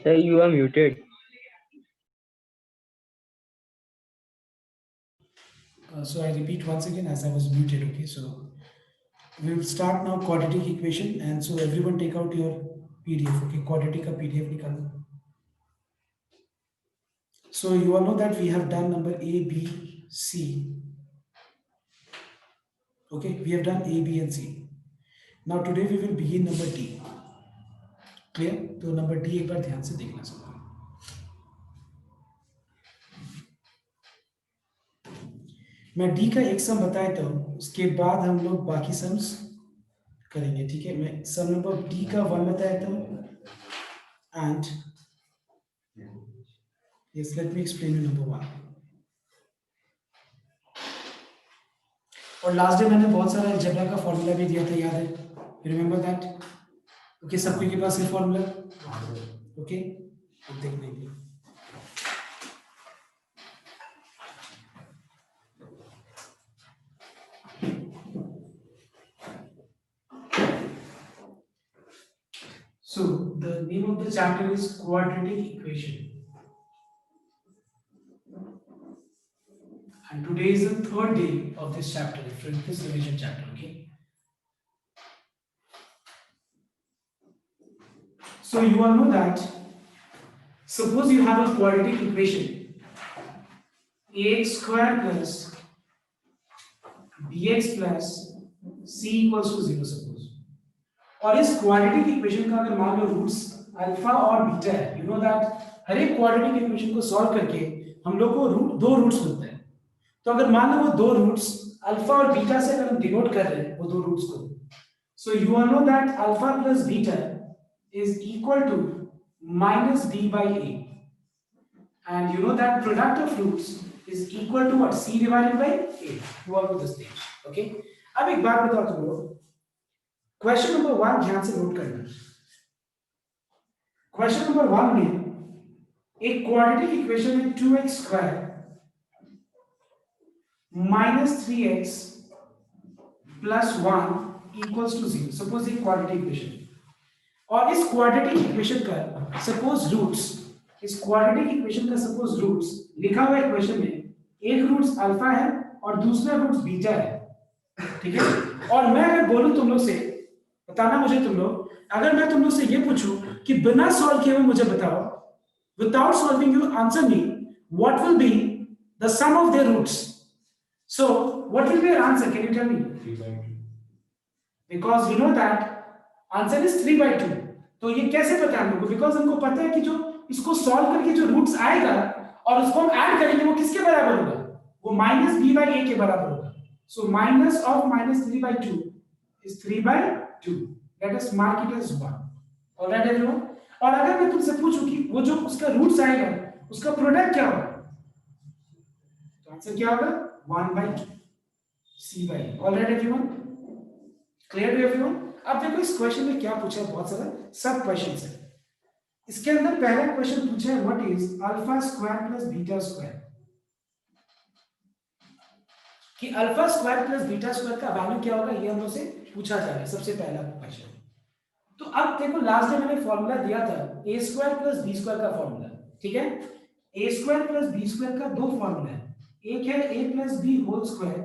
Sir, you are muted. So I repeat once again as I was muted. Okay, so we will start now quadratic equation, and so everyone take out your PDF. Okay, quadratic का PDF निकालो. So you all know that we have done number A, B, C. Okay, we have done A, B, and C. Now today we will begin number D. Clear? तो number D एक बार ध्यान से देखना सब. मैं D का एक सम बता देता हूँ, उसके बाद हम लोग बाकी सम्स करेंगे. ठीक है, मैं सम नंबर डी का 1 बता देता हूँ. And yes, let me explain you number 1. और लास्ट डे मैंने बहुत सारा अलजेब्रा का फॉर्मूला भी दिया था, याद है? Remember that? ओके, सबके के पास ये फॉर्मूला? ओके, अब देखने के. So the name of the chapter is quadratic equation, and today is the third day of this chapter, this revision chapter. Okay, so you all know that suppose you have a quadratic equation ax square plus bx plus c equals to 0 suppose. और इस quadratic equation का अगर मान लो roots alpha और beta है, you know that हर एक quadratic equation को solve करके हम लोग को दो रूट्स मिलते हैं. तो अगर मान लो वो दो रूट्स अल्फा और बीटा से अगर हम डिनोट कर रहे हैं वो दो रूट्स को, so you are know that alpha plus beta is equal to minus B by A, and you know that product of roots is equal to what, C divided by A. You are know this thing. Okay, अब एक बात बताओ तुम लोग, question number 1 ध्यान से note करना. Question number 1 में एक क्वाड्रेटिक इक्वेशन है 2x square minus 3x plus 1 equals to 0. Suppose एक क्वाड्रेटिक इक्वेशन, और इस क्वाड्रेटिक इक्वेशन का सपोज रूट्स, इस क्वाड्रेटिक इक्वेशन का सपोज रूट्स लिखा हुआ है इक्वेशन में, एक रूट्स अल्फा है और दूसरा रूट्स बीटा है. ठीक है, और मैं अगर बोलूं तुम लोग से, बताना मुझे तुम लोग, अगर मैं तुम लोग से ये पूछूं कि बिना सॉल्व किए हुए मुझे बताओ, without solving you answer me, what will be the sum of their roots. So what will be your answer, can you tell me? 3/2. Because we know that answer is 3/2. तो ये कैसे पता है हम लोग को? बिकॉज़ हमको पता है कि जो इसको सॉल्व करके जो रूट्स आएगा और उसको हम ऐड करेंगे वो किसके बराबर होगा? वो माइनस b बाई a के बराबर होगा. So minus of minus 3/2 is 3/2. Let us mark it as 1. Alright everyone? और अगर मैं तुमसे पूछूं कि वो जो उसका रूट्स आएगा उसका प्रोडक्ट क्या होगा, तो आंसर क्या होगा? 1/2 c by. Alright everyone? Clear to everyone? अब देखो इस क्वेश्चन में क्या पूछा है, बहुत सारा सब क्वेश्चंस है. इसके अंदर पहला क्वेश्चन पूछा है what is alpha square plus beta square, कि alpha square plus beta square का वैल्यू क्या होगा, ये हम लोग से पूछा जा रहा है सबसे पहला क्वेश्चन. तो अब देखो लास्ट में मैंने फॉर्मूला दिया था a square plus b square का फॉर्मूला. ठीक है, a square plus b square का दो फॉर्मूला है. एक है a plus b whole square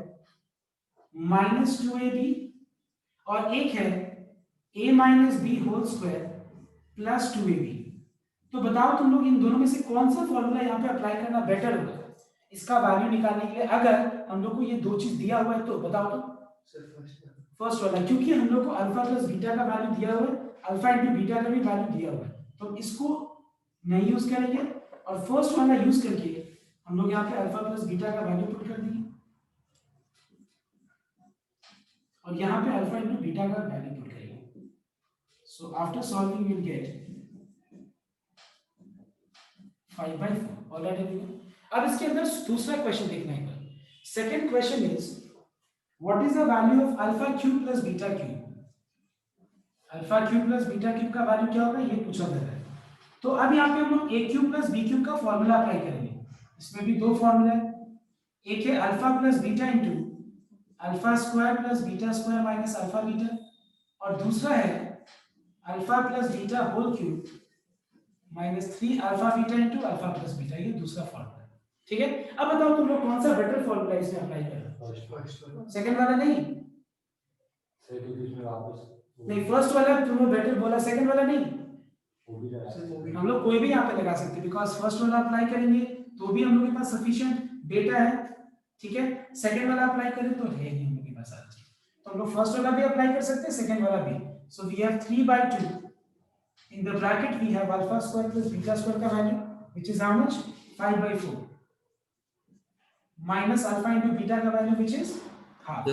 minus 2ab, और एक है a minus b whole square plus 2ab. तो बताओ तुम लोग इन दोनों में से कौन सा फॉर्मूला यहाँ पे अप्लाई करना बेटर होगा इसका वैल्यू निकालने के लिए, अगर हम लोग को ये दो चीज दिया हुआ है तो बताओ. तो फर्स्ट वाला, क्योंकि हम लोग को अल्फा प्लस बीटा का वैल्यू दिया हुआ है, अल्फा इंटू बीटा का भी वैल्यू दिया हुआ है, तो इसको नहीं यूज करेंगे और फर्स्ट वाला यूज करके हम लोग यहाँ पे अल्फा प्लस बीटा का वैल्यू पुट कर दिए और यहाँ पे अल्फा इंटू बीटा का वैल्यू पुट करेंगे. So after solving we will get 5/4. Alright everyone? अब इसके अंदर दूसरा क्वेश्चन देखना है. Second question is what is the value of alpha cube plus beta cube. Alpha cube plus beta cube का value क्या होगा ये पूछा जा रहा है. तो अब यहाँ पे हम लोग a cube plus b cube का फॉर्मूला अप्लाई करेंगे. इसमें भी दो फॉर्मूला है, एक है alpha plus beta into alpha square plus beta square minus alpha beta, और दूसरा है alpha plus beta whole cube -3 alpha beta into alpha plus beta, ये दूसरा फॉर्मूला। ठीक है, अब बताओ तुम लोग कौन सा बेटर फॉर्मूला इसमें अप्लाई करो? सेकंड वाला नहीं, नहीं फर्स्ट वाला तुम लोग बेटर बोला, सेकंड वाला नहीं। हम लोग कोई भी यहाँ पे लगा सकते हैं, बिकॉज फर्स्ट वाला अप्लाई करेंगे तो भी हम लोग के पास सफिशिएंट डेटा है। ठीक है, सेकंड वाला अप्लाई करें तो है नहीं हम लोग के पास सारी चीज, तो हम लोग फर्स्ट वाला भी अप्लाई कर सकते हैं, सेकंड वाला भी। So we have 3/2 in the bracket we have alpha square plus beta square का value which is how much 5/4 minus alpha into beta का value which is half।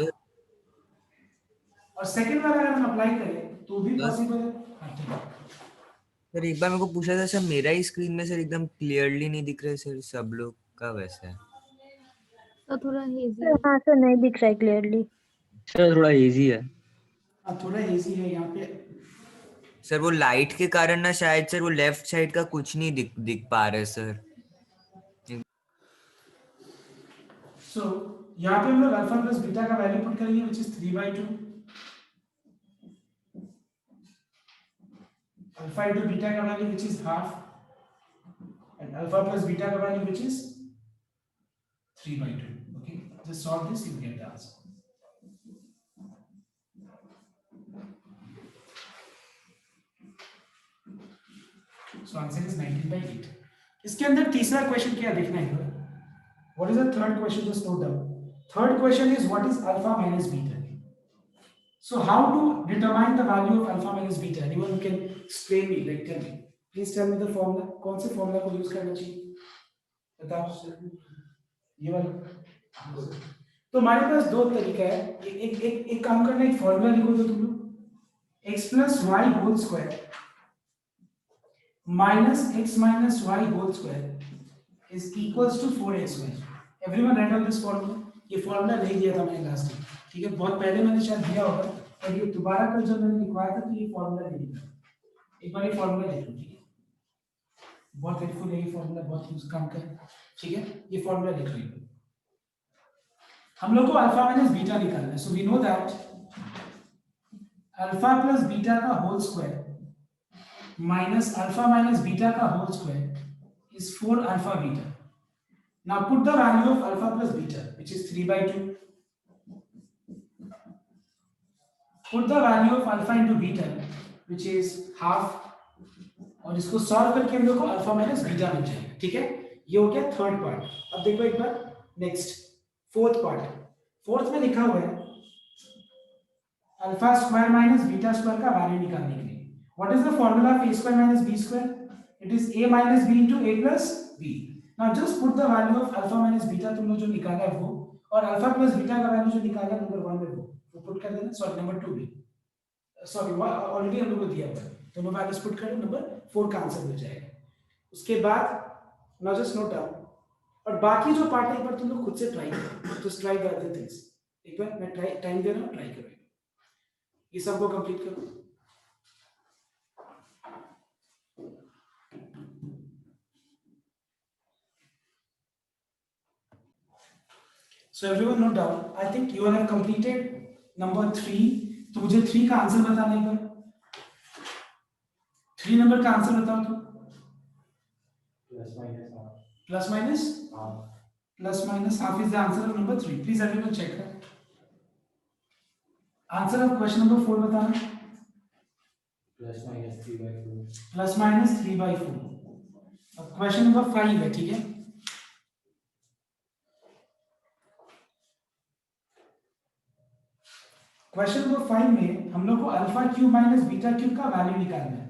और सेकंड वाला अगर हम अप्लाई करें तो भी पॉसिबल है। हाँ ठीक है सर, एक बार मेरे को पूछा था सर, मेरा ही स्क्रीन में सर एकदम क्लियरली नहीं दिख रहा है सर, सब लोग का वैसा है तो थोड़ा हेजी है। हाँ सर, नहीं दिख रहा है क्लियरली। सर थोड़ा इजी है। थोड़ा इजी है यहाँ पे सर, वो लाइट के कारण ना शायद सर वो लेफ्ट साइड का कुछ नहीं दिख पा रहा है सर। सो यहाँ पे हम लोग अल्फा प्लस बीटा का वैल्यू पुट करेंगे which is 3/2 alpha into beta का value which is half and alpha plus beta का value which is 3/2। okay, just solve this, you get the answer। So answer is 19/8। इसके अंदर तीसरा question क्या देखना है? What is the third question? Just note down। Third question is what is alpha minus beta? So how to determine the value of alpha minus beta? Anyone who can explain me, like tell me, please tell me the formula। कौन से formula को use करना चाहिए बताओ। ये वाला। तो हमारे पास दो तरीका है, एक काम करना, एक फॉर्मूला लिखो तो तुम लोग x plus y whole square minus x minus y whole square is equals to 4xy। Everyone write down this formula। ये फॉर्मूला नहीं दिया था मैंने लास्ट टाइम, ठीक है, बहुत पहले मैंने शायद दिया होगा, और ये दोबारा कल जब मैंने लिखवाया था तो ये फॉर्मूला नहीं दिया। एक बार ये फॉर्मूला लिख लो, ठीक है, बहुत हेल्पफुल है ये फॉर्मूला, बहुत यूज काम का है। ठीक है, ये फॉर्मूला लिख लो। हम लोग को अल्फा माइनस बीटा निकालना है। So we know that alpha plus beta का whole square minus alpha minus beta का whole square is 4 alpha beta. Now put the value of alpha plus beta which is 3/2। Put the value of alpha into beta which is half, और इसको solve करके हम लोग को alpha minus beta मिल जाएगा। ठीक है, ये हो गया थर्ड पार्ट। अब देखो एक बार नेक्स्ट फोर्थ पार्ट। फोर्थ में लिखा हुआ है alpha square minus beta square का वैल्यू निकालने के लिए what is the formula of a square minus b square? It is a minus b into a plus b। Now just put the value of alpha minus beta तुम लोग जो निकाला है वो, और अल्फा प्लस बीटा का value जो निकाला है नंबर 1 में वो पुट कर देना। सॉरी नंबर 2 में, सॉरी ऑलरेडी हम लोग को दिया हुआ है, दोनों वैल्यूज पुट कर दो, नंबर 4 का आंसर मिल जाएगा। उसके बाद नाउ जस्ट नोट डाउन, और बाकी जो पार्ट है एक बार तुम लोग खुद से ट्राई करो, तो ट्राई कर देते हैं एक बार, मैं टाइम दे रहा हूं, ट्राई करो, ये सबको कंप्लीट करो। So everyone note down, I think you have completed number 3। तो मुझे 3 का आंसर बताना एक बार, 3 नंबर का आंसर बताओ तो। Plus minus half is the answer of number 3। Please everyone check that. Answer of question number 4 बताना। Plus minus 3/4। अब क्वेश्चन नंबर 5 है, ठीक है, क्वेश्चन नंबर 5 में हम लोग को alpha cube minus beta cube का वैल्यू निकालना है।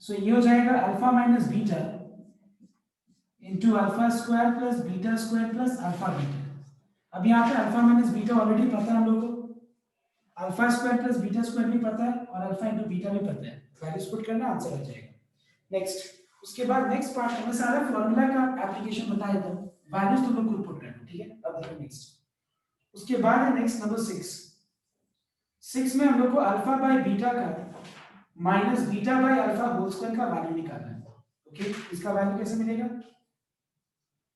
सो ये हो जाएगा alpha minus beta into alpha square plus beta square plus alpha beta. अब यहाँ पे अल्फा माइनस बीटा ऑलरेडी पता है हम लोग को, alpha square plus beta square भी पता है, और अल्फा इंटू बीटा भी पता है। वैल्यूज पुट करना, आंसर आ जाएगा। नेक्स्ट, उसके बाद नेक्स्ट पार्ट में सारा फॉर्मूला का एप्लीकेशन बताया था, वैल्यूज तुम लोग खुद पुट करना, ठीक है। अब देखो नेक्स्ट, उसके बाद है नेक्स्ट नंबर 6 में हम लोग को अल्फा बाय बीटा का minus beta by alpha whole square का वैल्यू निकालना है। ओके, इसका वैल्यू कैसे मिलेगा?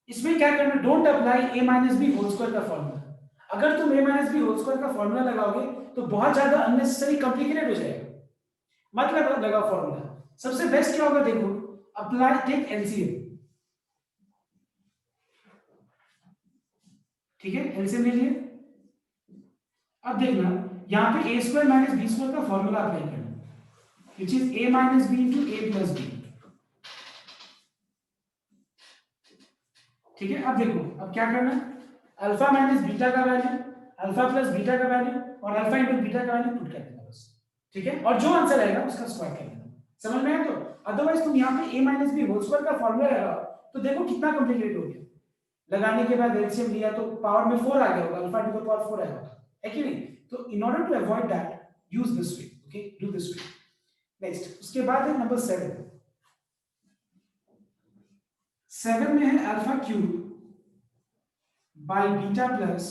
इसमें क्या करना, don't apply a minus B whole square का फॉर्मूला। अगर तुम a minus B whole square का फॉर्मूला लगाओगे तो बहुत ज्यादा अननेसेसरी कॉम्प्लिकेटेड हो जाएगा, मतलब लगाओ फॉर्मूला। सबसे बेस्ट क्या होगा देखो, अप्लाई टेक एलसीएम, ठीक है, एलसीएम ले लिए। अब देखना यहाँ पे a square minus B square का फॉर्मूला अप्लाई करना, which is a minus B into A plus B, ठीक है। अब देखो अब क्या करना है, अल्फा माइनस बीटा का वैल्यू, अल्फा प्लस बीटा का वैल्यू और अल्फा इंटू बीटा का वैल्यू पुट कर देना बस, ठीक है, और जो आंसर आएगा उसका स्क्वायर कर देना, समझ में आया? तो अदरवाइज तुम यहाँ पे a minus B whole square का फॉर्मूला लगा तो देखो कितना कॉम्प्लिकेटेड हो गया, लगाने के बाद एलसीएम लिया तो पावर में 4 आ गया होगा, अल्फा टू द पावर 4 आया होगा, है कि नहीं? तो in order to avoid that use this way, okay, do this way. Next उसके बाद है नंबर 7 में है alpha cube by beta plus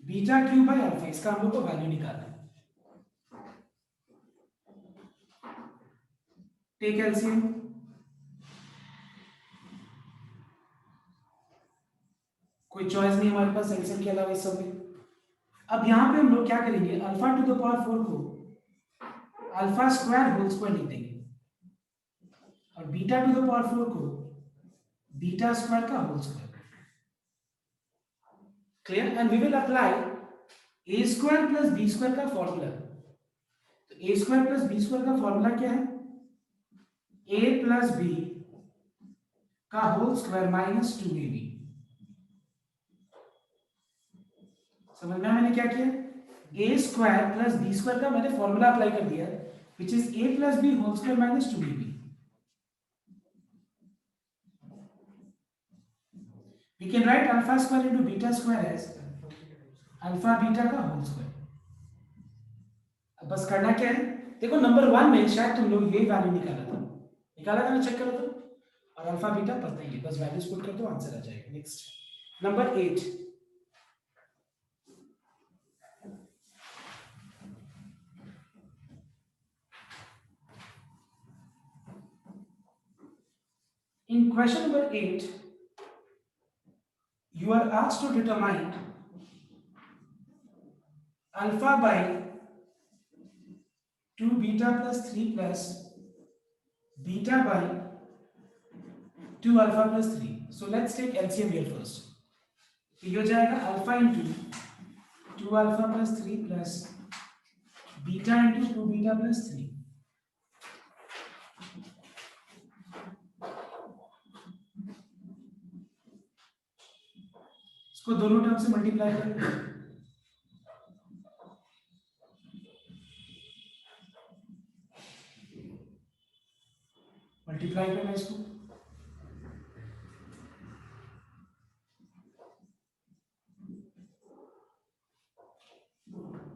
beta cube by alpha, इसका हम लोग को वैल्यू निकालना है। टेक एलसीएम, कोई चॉइस नहीं हमारे पास एलसीएम के अलावा इस सब में। अब यहां पे हम लोग क्या करेंगे, अल्फा टू द पावर 4 को अल्फा स्क्वायर होल स्क्वायर लिख देंगे और बीटा टू द पावर 4 को बीटा स्क्वायर का whole square, clear? And we will apply a square plus b square का फॉर्मूला। तो a square plus b square का formula क्या है, a प्लस b का होल स्क्वायर माइनस 2ab। समझ में मैंने क्या किया, a square plus b square का मैंने फॉर्मूला अप्लाई कर दिया, which is a plus b whole square minus 2ab। We can write alpha square into beta square as alpha beta का होल स्क्वायर। अब बस करना क्या है, देखो नंबर 1 में शायद तुम लोग यही वैल्यू निकाला था ना, चेक करो तो, और अल्फा बीटा पता ही है, बस वैल्यूज पुट कर दो आंसर आ जाएगा। Next number 8, in question number 8 you are asked to determine alpha by 2 beta plus 3 plus beta by 2 alpha plus 3. So let's take LCM here first. तो ये हो जाएगा alpha into 2 alpha plus 3 plus beta into 2 beta plus 3. इसको दोनों term से multiply करें, multiply करना इसको,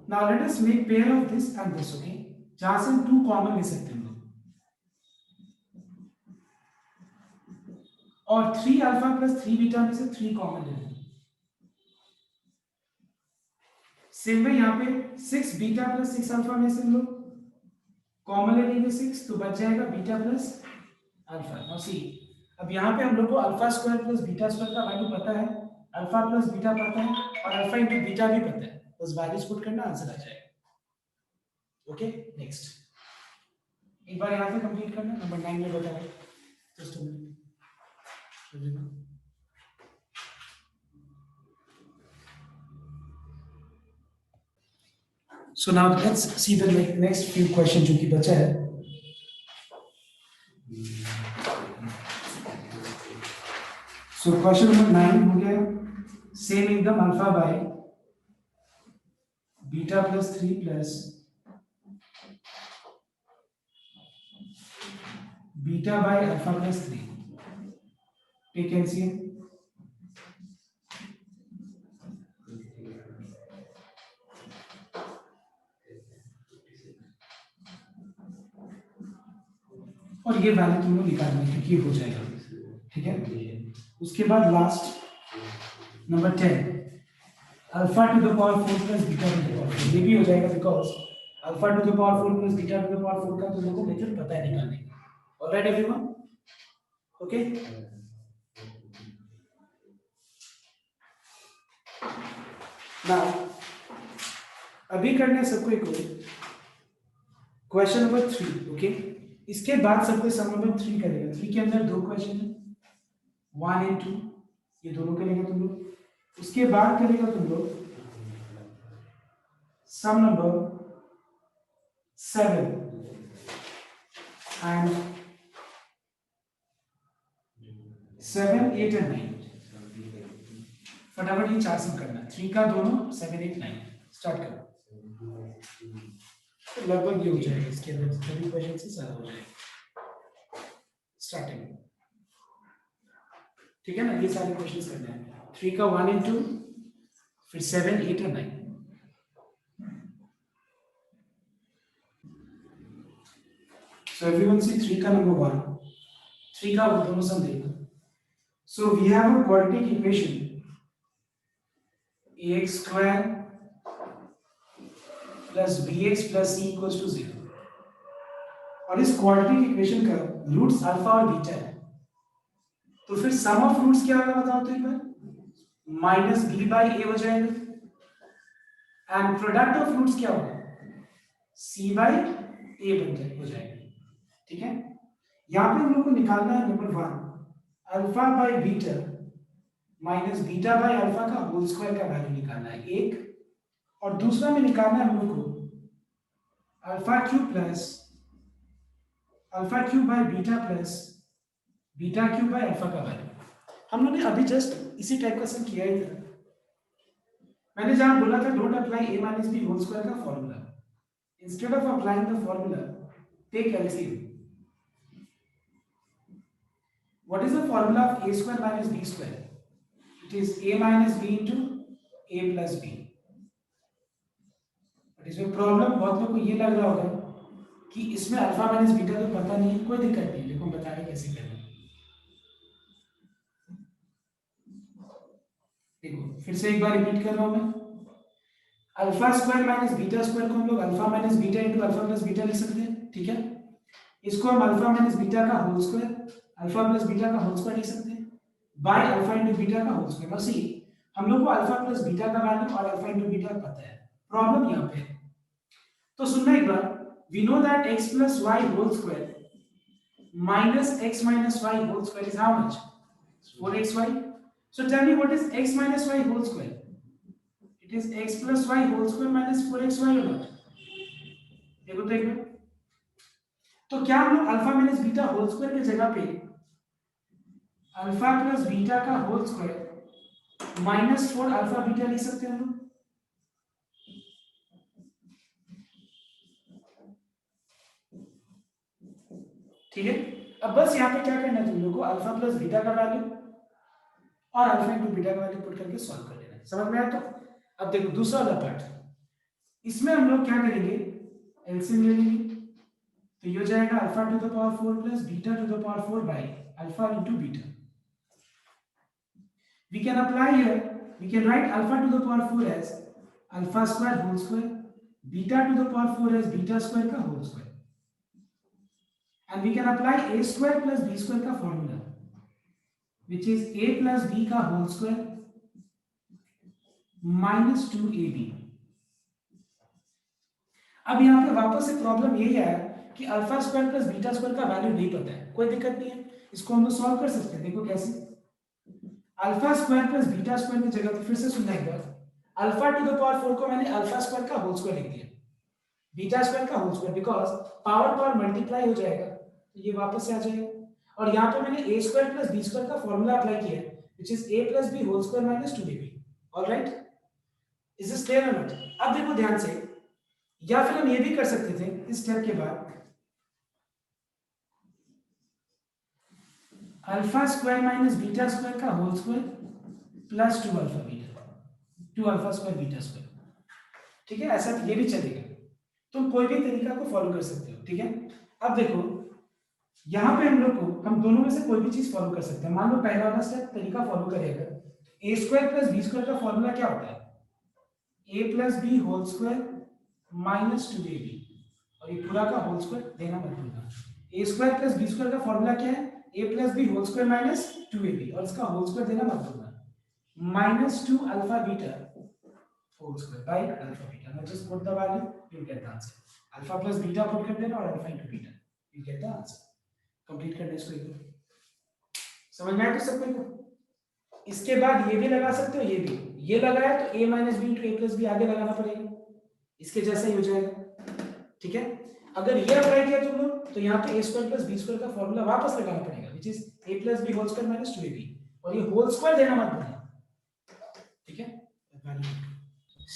now let us make pair of this and this, okay, जहां से हम 2 कॉमन ले सकते हैं और 3 अल्फा प्लस 3 बीटा में से 3 कॉमन ले लेंगे। सेम वे यहाँ पे 6 बीटा प्लस 6 अल्फा में से हम लोग कॉमन ले लेंगे 6, तो बच जाएगा beta plus alpha. Now see, अब यहाँ पे हम लोग को alpha square plus beta square का वैल्यू पता है, अल्फा प्लस बीटा पता है और अल्फा इंटू बीटा भी पता है, बस वैल्यूज पुट करना आंसर आ जाएगा। ओके, नेक्स्ट एक बार यहाँ पे कंप्लीट करना, नंबर 9 में बताया, just a minute. So now let's see the next few questions जो कि बचा है। So question number 9 हो गया, सेम एकदम alpha by beta plus 3 plus beta by alpha plus 3, take LCM. और ये वैल्यू तुम लोग निकालना है क्योंकि हो जाएगा, ठीक है। उसके बाद last number 10, alpha to the power 4 plus beta to the power 4, ये भी हो जाएगा because alpha to the power 4 plus beta to the power 4 का तुम लोगों को मेथड पता है निकालने का। Alright everyone, okay. नाउ अभी करना है सबको एक क्वेश्चन नंबर 3, ओके। इसके बाद सबके सम नंबर 3 करेगा। 3 के अंदर दो क्वेश्चन है, 1 एंड 2, ये दोनों करेगा तुम लोग। उसके बाद करेगा तुम लोग सम नंबर 7 एंड 7, 8 एंड 9। फटाफट ये 4 सम करना है, 3 का दोनों, 7, 8, 9। स्टार्ट करो। तो लगभग ये हो जाएगा, इसके अंदर सभी क्वेश्चन से सारा हो जाएगा स्टार्टिंग। ठीक है ना, ये सारे क्वेश्चंस करने हैं। 3 का 1 एंड 2, फिर 7, 8 और 9। So everyone see 3 का number 1, 3 का वो दोनों सम देखो। So we have a quadratic equation ax square plus bx plus c equals to 0, और इस क्वाड्रेटिक इक्वेशन का रूट्स अल्फा और बीटा है। तो फिर सम ऑफ रूट्स क्या होगा बताओ तो एक बार, माइनस बी बाई ए हो जाएगा, एंड प्रोडक्ट ऑफ रूट्स क्या होगा, सी बाई ए हो जाएगा। ठीक है, यहां पे हम लोग को निकालना है number 1 alpha by beta minus beta by alpha का होल स्क्वायर का वैल्यू निकालना है एक, और दूसरा में निकालना है हम लोग को alpha cube plus alpha cube by beta plus beta cube by alpha का वैल्यू। हम लोग ने अभी जस्ट इसी टाइप का सम किया ही था। मैंने जहां बोला था don't apply a minus B whole square का formula, instead of applying the formula take LCM. What is the formula of a square minus b square? It is a minus b into a plus b। But इसमें problem बहुत लोगों को ये लग रहा होगा कि इसमें अल्फा माइनस बीटा तो पता नहीं है। कोई दिक्कत नहीं, देखो बता के कैसे करना। देखो फिर से एक बार रिपीट कर रहा हूं मैं, alpha square minus beta square को हम लोग alpha minus beta into alpha plus beta लिख सकते हैं। ठीक है, इसको हम अल्फा माइनस बीटा का whole square alpha plus beta का होल स्क्वायर लिख सकते हैं बाय अल्फा इंटू बीटा का होल स्क्वायर। सी हम लोग को अल्फा प्लस बीटा का वैल्यू और अल्फा इंटू बीटा पता है, प्रॉब्लम यहां पे है। तो सुनना एक बार, we know that x plus y whole square minus x minus y whole square is how much? 4xy. So tell me what is x minus y whole square? It is x plus y whole square minus 4xy or not? देखो तो एक बार, तो क्या हम लोग alpha minus beta whole square की जगह पे अल्फा प्लस बीटा का whole square minus 4 alpha beta लिख सकते हैं हम लोग? ठीक है, अब बस यहाँ पे क्या करना है तुम लोग को, अल्फा प्लस बीटा का वैल्यू और अल्फा इंटू बीटा का वैल्यू पुट करके सॉल्व कर लेना है। समझ में आया? तो अब देखो दूसरा वाला पार्ट, इसमें हम लोग क्या करेंगे, एलसीएम ले लेंगे। तो ये हो जाएगा alpha to the power 4 plus beta to the power 4 by alpha into beta. We can apply here, we can write alpha to the power 4 as alpha square whole square, beta to the power 4 as beta square का whole square, and we can apply a square plus b square का formula which is a plus b का whole square minus 2ab। अब यहाँ पे वापस से problem यही है कि alpha square plus beta square का वैल्यू नहीं पता है। कोई दिक्कत नहीं है, इसको हम लोग सॉल्व कर सकते हैं। देखो कैसे, alpha square plus beta square की जगह पे फिर से सुनना एक बार, अल्फा टू द पावर 4 को मैंने अल्फा स्क्वायर का होल स्क्वायर लिख दिया, बीटा स्क्वायर का whole square, because power power multiply हो जाएगा तो ये वापस से आ जाएगा। और यहाँ पे मैंने a square plus b square का फॉर्मूला अप्लाई किया है which is a plus b whole square minus 2ab। Alright, is this clear और नॉट? अब देखो ध्यान से, या फिर हम ये भी कर सकते थे इस स्टेप के बाद, alpha square minus beta square का whole square plus 2 alpha beta, 2 alpha square beta square. ठीक है, ऐसा ये भी चलेगा, तुम कोई भी तरीका को फॉलो कर सकते हो। ठीक है, अब देखो यहां पे हम लोग को, हम दोनों में से कोई भी चीज फॉलो कर सकते हैं। मान लो पहला वाला स्टेप तरीका फॉलो करेगा, a square plus b square का फॉर्मूला क्या होता है, a plus b whole square minus 2ab, और ये पूरा का होल स्क्वायर देना मत भूलना। a square plus b square का फॉर्मूला क्या है, a plus b whole square minus 2ab, और इसका होल स्क्वायर देना मत भूलना, minus 2 alpha beta whole square by alpha beta. Now just put the value, you will get the answer. Alpha plus beta put कर देना और alpha into beta, you get the answer. Complete करना इसको एक बार, समझ में आया तो सबको को? इसके बाद ये भी लगा सकते हो, ये भी, ये लगाया तो a minus B into A plus B आगे लगाना पड़ेगा, इसके जैसा ही हो जाएगा। ठीक है, अगर ये अप्लाई किया तुम लोग तो यहाँ पे a square plus B square का फॉर्मूला वापस लगाना पड़ेगा, which is a plus B whole square minus 2ab, और ये होल स्क्वायर देना मत भूलना। ठीक है,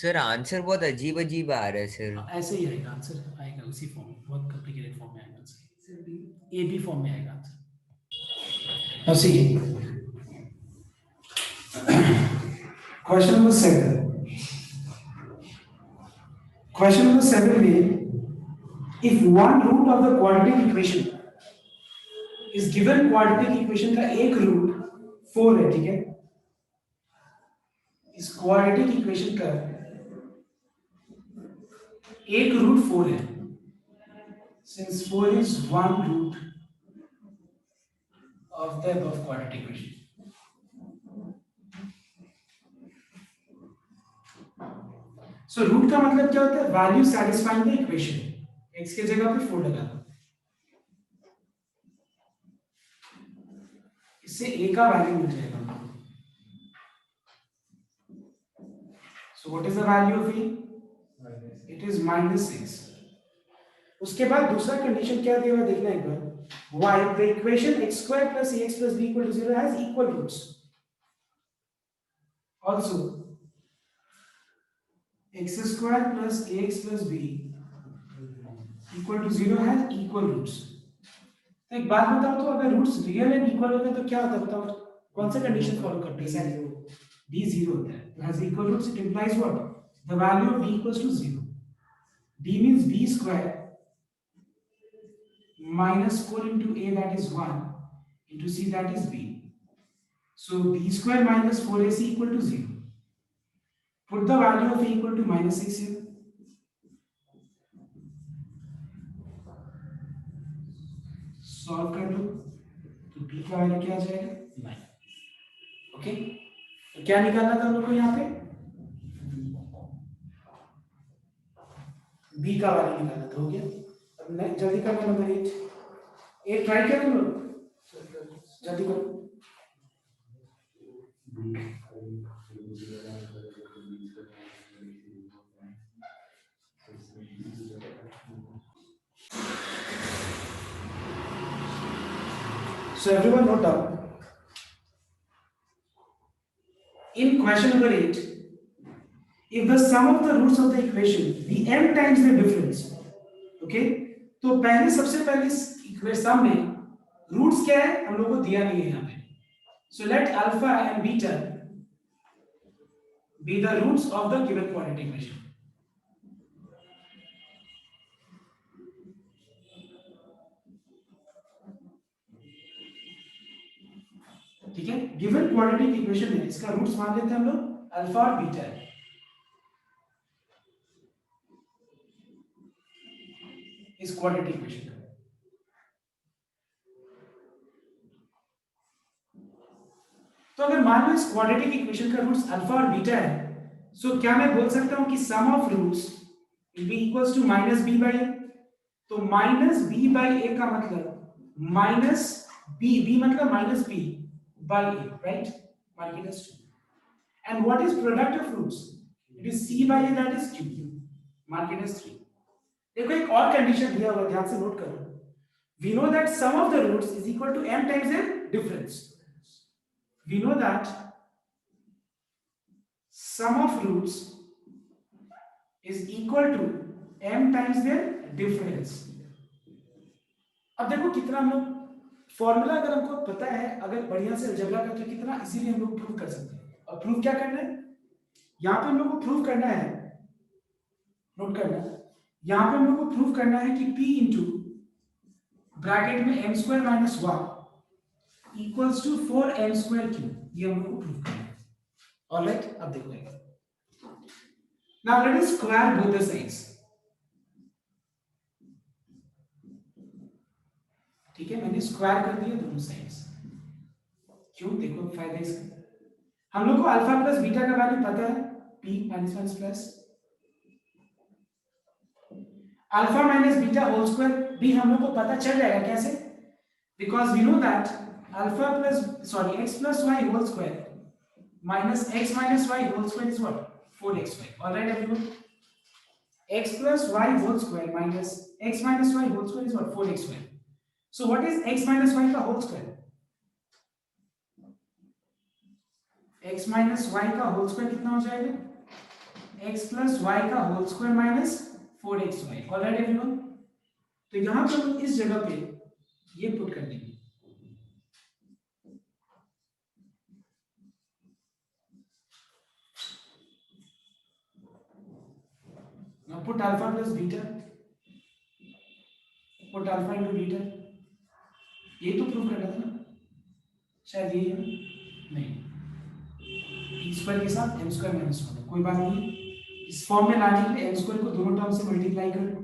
सर आंसर बहुत अजीब अजीब आ रहा है सर। ऐसे ही आएगा आंसर, आएगा उसी फॉर्म में, बहुत कॉम्प्लिकेटेड फॉर्म में आएगा आंसर, ए बी फॉर्म में आएगा आंसर। अब see question number 7, question number 7 में if one root of the quadratic equation is given, quadratic equation का एक रूट 4 है, ठीक है, इस क्वाड्रेटिक इक्वेशन का एक रूट 4 है, since 4 is one root of the above quadratic equation. So root का मतलब क्या होता है? Value satisfying the equation. x के जगह पे 4 लगा दो, इससे a का वैल्यू मिल जाएगा। So what is the value of a? It is -6. उसके बाद दूसरा कंडीशन क्या दिया हुआ देखना एक बार, y the equation x square plus ax plus b equal to 0 has equal roots. Also x square plus ax plus b equal to 0 has equal roots. तो एक बात बताओ, तो अगर रूट्स रियल एंड इक्वल होते हैं तो क्या होता है बताओ, कौन सा कंडीशन फॉलो करते हैं? d 0 होता है, तो has equal roots, it implies what? The value of d equals to 0. d means b square minus 4 into a, that is 1, into c, that is b. So b square minus 4ac equal to 0. Put the value of a equal to -6 here. Solve कर लो तो b का value क्या आ जाएगा? 9. Okay, तो क्या निकालना था हम लोग को यहाँ पे? b का वैल्यू निकालना था, हो गया। अब जल्दी करना नंबर 8 ट्राई किया तुम लोग, जल्दी करो। So everyone note down. In question number 8, if the sum of the roots of the equation be m times the difference, okay, तो पहले सबसे पहले इस सम में रूट्स क्या है हम लोग को दिया नहीं है यहाँ पे, so let alpha and beta be the roots of the given quadratic equation. ठीक है, गिवन क्वाड्रेटिक इक्वेशन में इसका रूट्स मान लेते हैं हम लोग अल्फा और बीटा है। इस क्वाड्रेटिक इक्वेशन का तो अगर मान लो इस क्वाड्रेटिक इक्वेशन का रूट्स अल्फा और बीटा है, सो क्या मैं बोल सकता हूं कि sum of roots will be equals to -b by a। तो -b बाय a का मतलब -b मतलब -b by a, right? -2. And what is product of roots? It is c by a, that is q, -3. देखो एक और condition दिया हुआ, ध्यान से नोट करो। We know that sum of the roots is equal to m times their difference. We know that sum of roots is equal to m times their difference. अब देखो कितना हम लोग फॉर्मूला अगर हमको पता है, अगर बढ़िया से अलजेब्रा का, तो कितना इजीली हम लोग प्रूव कर सकते हैं। और प्रूव क्या करना है यहाँ पे हम लोग को प्रूव करना है, नोट करना, यहाँ पे हम लोग को प्रूव करना है कि p इंटू ब्रैकेट में m square minus 1 equals to 4m square cube, ये हम लोग को प्रूव करना है। ऑलराइट, अब देखो now let us square both the sides. ठीक है, मैंने स्क्वायर कर दिया दोनों साइड्स। क्यों? देखो फायदा इसका, हम लोग को अल्फा प्लस बीटा का वैल्यू पता है, p minus plus. Alpha minus beta whole square भी हम लोग को पता चल जाएगा कैसे, because we know that alpha plus x plus y whole square minus x minus y whole square is what? 4xy. All right, everyone. X plus y whole square minus x minus y whole square is what? 4xy. So what is x minus y का whole square? x minus y का whole square कितना हो जाएगा? x plus y का whole square minus 4xy. All right, everyone. तो यहाँ पे हम इस जगह पे ये पुट कर देंगे. Now put alpha plus beta. Put alpha into beta. ये तो प्रूव करना था ना, शायद ये नहीं, टी स्क्वायर के साथ एम स्क्वायर माइनस 1, कोई बात नहीं. इस फॉर्म में लाने के लिए एम स्क्वायर को दोनों टर्म से मल्टीप्लाई कर लो.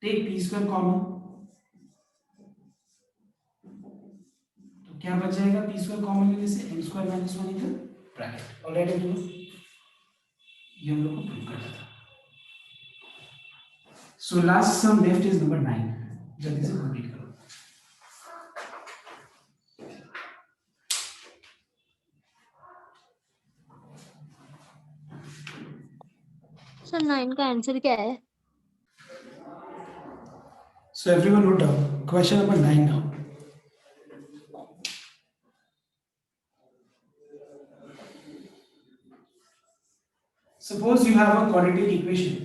टेक पी स्क्वायर कॉमन, तो क्या बच जाएगा? पी स्क्वायर कॉमन लेने से एम स्क्वायर माइनस 1 इधर ब्रैकेट. ऑलराइट एवरीवन, ये हम लोग को प्रूव करना था. So last sum left is number 9. जल्दी से कंप्लीट करो. सर 9 का आंसर क्या है? So everyone note down question number 9 now. Suppose you have a quadratic equation.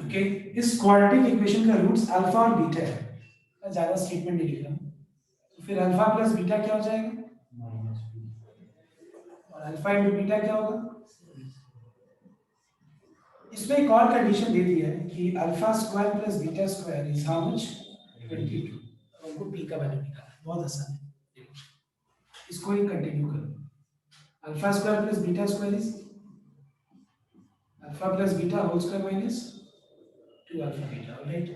Okay, इस quadratic equation का roots अल्फा और बीटा है. मैं ज्यादा स्टेटमेंट नहीं लिख रहा हूँ. तो फिर अल्फा प्लस बीटा क्या हो जाएगा? और अल्फा इंटू बीटा क्या होगा? इसमें एक और कंडीशन दे दी है कि alpha square plus beta square is how much? 22. हमको पी का वैल्यू निकालना है, बहुत आसान है. इसको ही कंटिन्यू करो. Alpha square plus beta square is alpha plus beta whole square minus 2 alpha beta. Alright,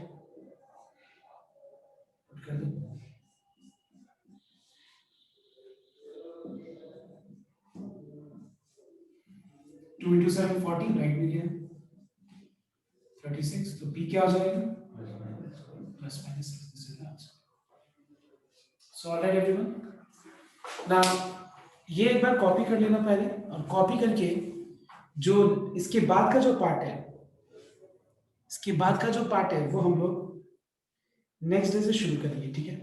put कर दो. टू इंटू 7 14, राइट में गया 36. तो p क्या हो जाएगा? Plus minus 6. This is the answer. So alright everyone, now ये एक बार कॉपी कर लेना पहले, और कॉपी करके जो इसके बाद का जो पार्ट है, इसके बाद का जो पार्ट है वो हम लोग नेक्स्ट डे से शुरू करेंगे. ठीक है,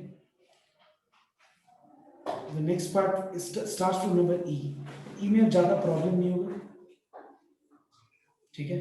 the next part starts from number E. E में अब ज्यादा प्रॉब्लम नहीं होगा. ठीक है,